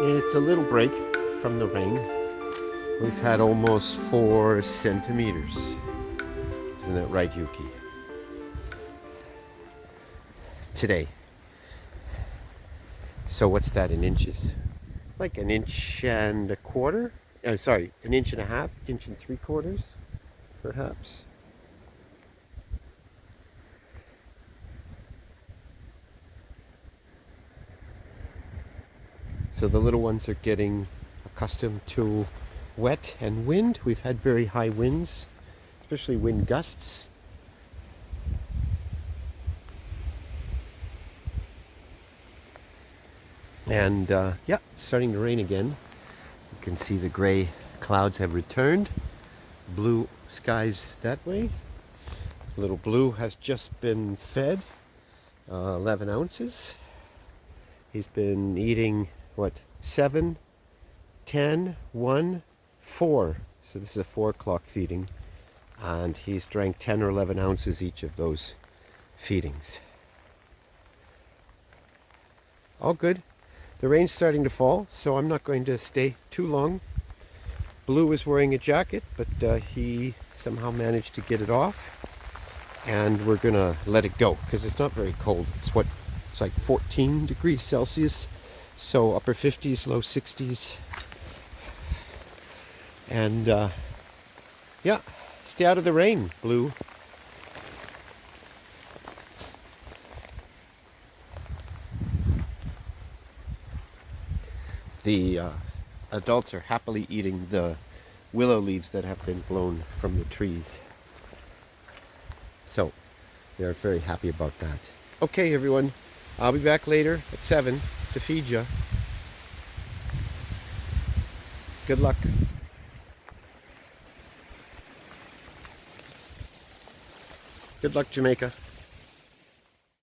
It's a little break from the rain. We've had almost 4 centimeters. Isn't that right, Yuki? Today. So what's that in inches? Like an inch and a quarter? Sorry, an inch and a half, inch and 3/4, perhaps. So the little ones are getting accustomed to wet and wind. We've had very high winds, especially wind gusts. And yeah, starting to rain again. You can see the gray clouds have returned. Blue skies that way. Little Blue has just been fed 11 ounces. He's been eating, what, 7, 10, 1, 4. So this is a 4 o'clock feeding. And he's drank 10 or 11 ounces each of those feedings. All good. The rain's starting to fall, so I'm not going to stay too long. Blue is wearing a jacket, but he somehow managed to get it off. And we're going to let it go, because it's not very cold. It's like 14 degrees Celsius, so upper 50s, low 60s. And yeah, stay out of the rain, Blue. The adults are happily eating the willow leaves that have been blown from the trees. So they're very happy about that. Okay, everyone, I'll be back later at 7 to feed you. Good luck. Good luck, Jamaica.